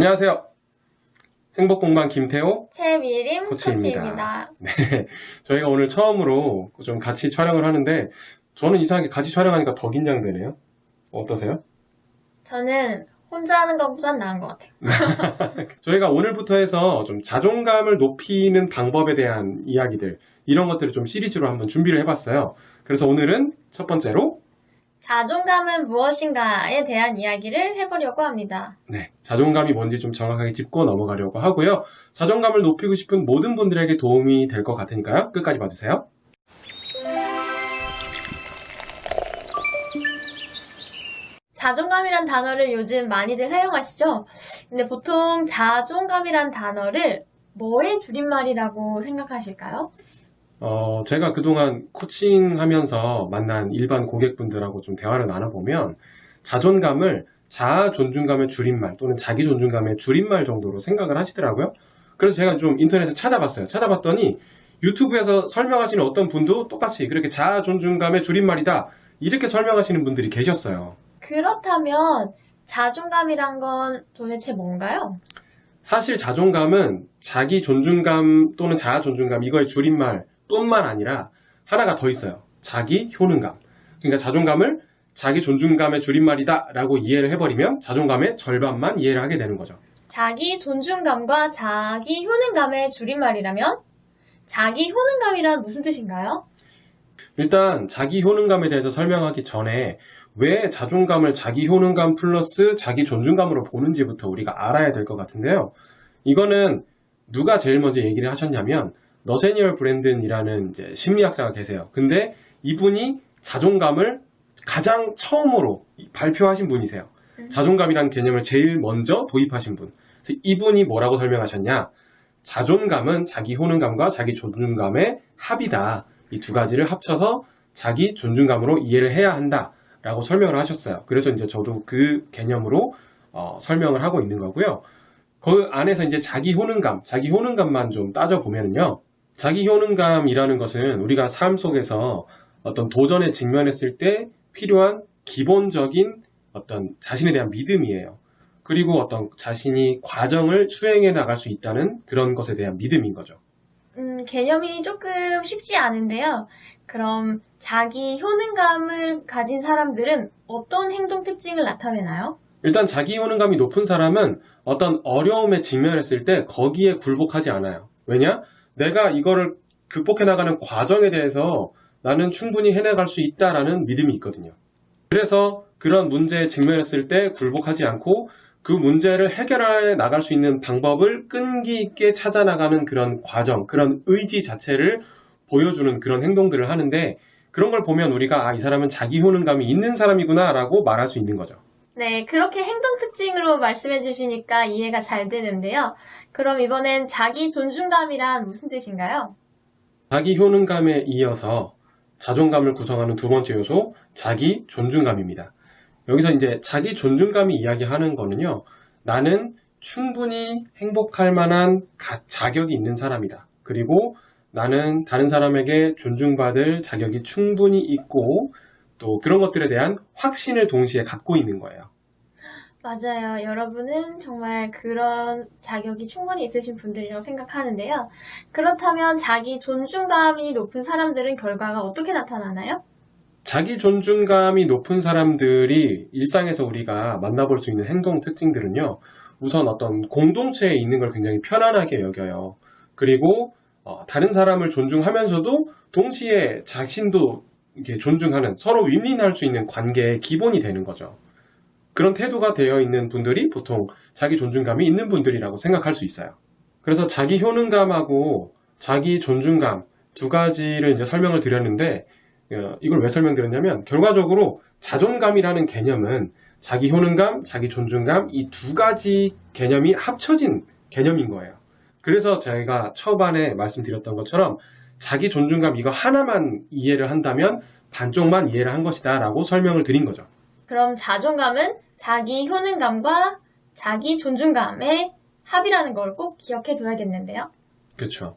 안녕하세요. 행복공방 김태호 최미림 코치입니다. 코치입니다. 네, 저희가 오늘 처음으로 좀 같이 촬영을 하는데 저는 이상하게 같이 촬영하니까 더 긴장되네요. 어떠세요? 저는 혼자 하는 것보단 나은 것 같아요. 저희가 오늘부터 해서 좀 자존감을 높이는 방법에 대한 이야기들, 이런 것들을 좀 시리즈로 한번 준비를 해봤어요. 그래서 오늘은 첫 번째로 자존감은 무엇인가에 대한 이야기를 해보려고 합니다. 네, 자존감이 뭔지 좀 정확하게 짚고 넘어가려고 하고요. 자존감을 높이고 싶은 모든 분들에게 도움이 될 것 같으니까요. 끝까지 봐주세요. 자존감이란 단어를 요즘 많이들 사용하시죠? 근데 보통 자존감이란 단어를 뭐의 줄임말이라고 생각하실까요? 제가 그동안 코칭하면서 만난 일반 고객분들하고 좀 대화를 나눠보면 자존감을 자아 존중감의 줄임말 또는 자기 존중감의 줄임말 정도로 생각을 하시더라고요. 그래서 제가 좀 인터넷에 찾아봤어요. 찾아봤더니 유튜브에서 설명하시는 어떤 분도 똑같이 그렇게 자아 존중감의 줄임말이다 이렇게 설명하시는 분들이 계셨어요. 그렇다면 자존감이란 건 도대체 뭔가요? 사실 자존감은 자기 존중감 또는 자아 존중감 이거의 줄임말 뿐만 아니라 하나가 더 있어요. 자기 효능감. 그러니까 자존감을 자기 존중감의 줄임말이다 라고 이해를 해버리면 자존감의 절반만 이해를 하게 되는 거죠. 자기 존중감과 자기 효능감의 줄임말이라면 자기 효능감이란 무슨 뜻인가요? 일단 자기 효능감에 대해서 설명하기 전에 왜 자존감을 자기 효능감 플러스 자기 존중감으로 보는지부터 우리가 알아야 될 것 같은데요. 이거는 누가 제일 먼저 얘기를 하셨냐면 너세니얼 브랜든이라는 이제 심리학자가 계세요. 근데 이분이 자존감을 가장 처음으로 발표하신 분이세요. 자존감이라는 개념을 제일 먼저 도입하신 분. 그래서 이분이 뭐라고 설명하셨냐? 자존감은 자기 효능감과 자기 존중감의 합이다. 이 두 가지를 합쳐서 자기 존중감으로 이해를 해야 한다. 라고 설명을 하셨어요. 그래서 이제 저도 그 개념으로 설명을 하고 있는 거고요. 그 안에서 이제 자기 효능감만 좀 따져보면요. 자기 효능감이라는 것은 우리가 삶 속에서 어떤 도전에 직면했을 때 필요한 기본적인 어떤 자신에 대한 믿음이에요. 그리고 어떤 자신이 과정을 수행해 나갈 수 있다는 그런 것에 대한 믿음인 거죠. 개념이 조금 쉽지 않은데요. 그럼 자기 효능감을 가진 사람들은 어떤 행동 특징을 나타내나요? 일단 자기 효능감이 높은 사람은 어떤 어려움에 직면했을 때 거기에 굴복하지 않아요. 왜냐? 내가 이거를 극복해 나가는 과정에 대해서 나는 충분히 해나갈 수 있다라는 믿음이 있거든요. 그래서 그런 문제에 직면했을 때 굴복하지 않고 그 문제를 해결해 나갈 수 있는 방법을 끈기 있게 찾아 나가는 그런 과정, 그런 의지 자체를 보여주는 그런 행동들을 하는데 그런 걸 보면 우리가 이 사람은 자기 효능감이 있는 사람이구나 라고 말할 수 있는 거죠. 네, 그렇게 행동 특징으로 말씀해 주시니까 이해가 잘 되는데요. 그럼 이번엔 자기 존중감이란 무슨 뜻인가요? 자기 효능감에 이어서 자존감을 구성하는 두 번째 요소, 자기 존중감입니다. 여기서 이제 자기 존중감이 이야기하는 거는요, 나는 충분히 행복할 만한 자격이 있는 사람이다. 그리고 나는 다른 사람에게 존중받을 자격이 충분히 있고 또 그런 것들에 대한 확신을 동시에 갖고 있는 거예요. 맞아요. 여러분은 정말 그런 자격이 충분히 있으신 분들이라고 생각하는데요. 그렇다면 자기 존중감이 높은 사람들은 결과가 어떻게 나타나나요? 자기 존중감이 높은 사람들이 일상에서 우리가 만나볼 수 있는 행동 특징들은요, 우선 어떤 공동체에 있는 걸 굉장히 편안하게 여겨요. 그리고 다른 사람을 존중하면서도 동시에 자신도 이렇게 존중하는, 서로 윈윈할 수 있는 관계의 기본이 되는 거죠. 그런 태도가 되어 있는 분들이 보통 자기 존중감이 있는 분들이라고 생각할 수 있어요. 그래서 자기 효능감하고 자기 존중감 두 가지를 이제 설명을 드렸는데 이걸 왜 설명드렸냐면 결과적으로 자존감이라는 개념은 자기 효능감, 자기 존중감 이 두 가지 개념이 합쳐진 개념인 거예요. 그래서 제가 초반에 말씀드렸던 것처럼 자기 존중감 이거 하나만 이해를 한다면 반쪽만 이해를 한 것이다 라고 설명을 드린 거죠. 그럼 자존감은 자기 효능감과 자기 존중감의 합이라는 걸 꼭 기억해 둬야겠는데요. 그렇죠.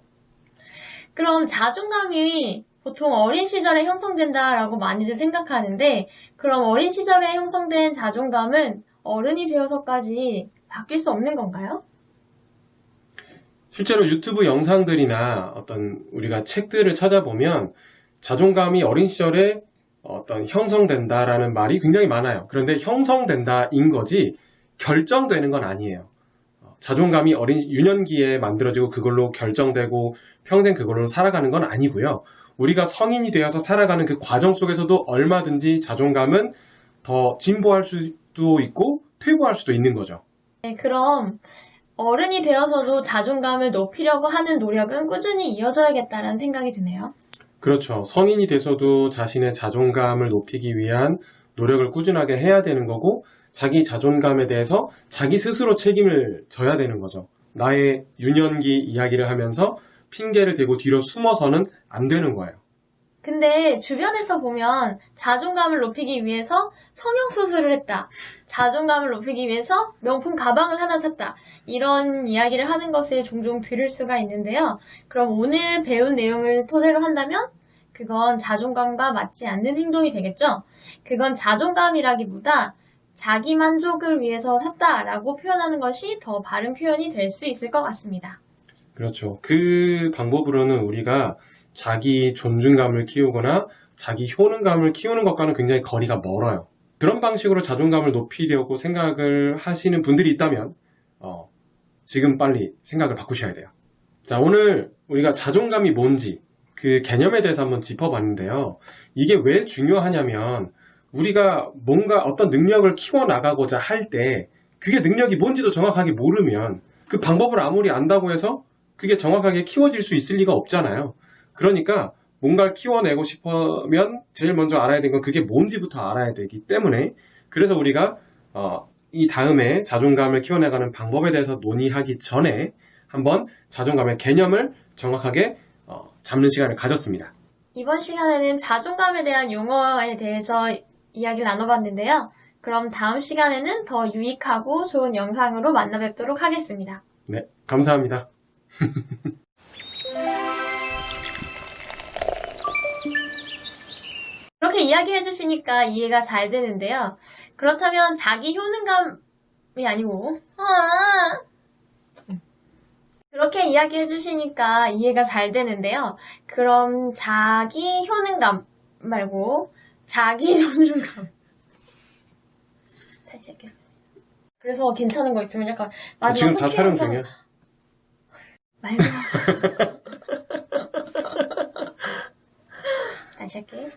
그럼 자존감이 보통 어린 시절에 형성된다라고 많이들 생각하는데 그럼 어린 시절에 형성된 자존감은 어른이 되어서까지 바뀔 수 없는 건가요? 실제로 유튜브 영상들이나 어떤 우리가 책들을 찾아보면 자존감이 어린 시절에 어떤 형성된다라는 말이 굉장히 많아요. 그런데 형성된다인 거지 결정되는 건 아니에요. 자존감이 어린 유년기에 만들어지고 그걸로 결정되고 평생 그걸로 살아가는 건 아니고요. 우리가 성인이 되어서 살아가는 그 과정 속에서도 얼마든지 자존감은 더 진보할 수도 있고 퇴보할 수도 있는 거죠. 네, 그럼 어른이 되어서도 자존감을 높이려고 하는 노력은 꾸준히 이어져야겠다는 생각이 드네요. 그렇죠. 성인이 돼서도 자신의 자존감을 높이기 위한 노력을 꾸준하게 해야 되는 거고 자기 자존감에 대해서 자기 스스로 책임을 져야 되는 거죠. 나의 유년기 이야기를 하면서 핑계를 대고 뒤로 숨어서는 안 되는 거예요. 근데 주변에서 보면 자존감을 높이기 위해서 성형수술을 했다. 자존감을 높이기 위해서 명품 가방을 하나 샀다. 이런 이야기를 하는 것을 종종 들을 수가 있는데요. 그럼 오늘 배운 내용을 토대로 한다면 그건 자존감과 맞지 않는 행동이 되겠죠? 그건 자존감이라기보다 자기 만족을 위해서 샀다라고 표현하는 것이 더 바른 표현이 될 수 있을 것 같습니다. 그렇죠. 그 방법으로는 우리가 자기 존중감을 키우거나 자기 효능감을 키우는 것과는 굉장히 거리가 멀어요. 그런 방식으로 자존감을 높이려고 생각을 하시는 분들이 있다면 지금 빨리 생각을 바꾸셔야 돼요. 자, 오늘 우리가 자존감이 뭔지 그 개념에 대해서 한번 짚어봤는데요. 이게 왜 중요하냐면 우리가 뭔가 어떤 능력을 키워나가고자 할 때 그게 능력이 뭔지도 정확하게 모르면 그 방법을 아무리 안다고 해서 그게 정확하게 키워질 수 있을 리가 없잖아요. 그러니까 뭔가를 키워내고 싶으면 제일 먼저 알아야 되는 건 그게 뭔지부터 알아야 되기 때문에 그래서 우리가 이 다음에 자존감을 키워나가는 방법에 대해서 논의하기 전에 한번 자존감의 개념을 정확하게 잡는 시간을 가졌습니다. 이번 시간에는 자존감에 대한 용어에 대해서 이야기를 나눠봤는데요. 그럼 다음 시간에는 더 유익하고 좋은 영상으로 만나 뵙도록 하겠습니다. 네, 감사합니다. 그렇게 이야기해 주시니까 이해가 잘 되는데요. 그렇다면 자기 효능감이 아니고 그렇게 이야기해 주시니까 이해가 잘 되는데요. 그럼 자기 효능감 말고 자기 존중감 다시 하겠습니다. 그래서 괜찮은 거 있으면 약간 마지막 지금 다 촬영 후기에서 중이야. 말고 다시 할게요.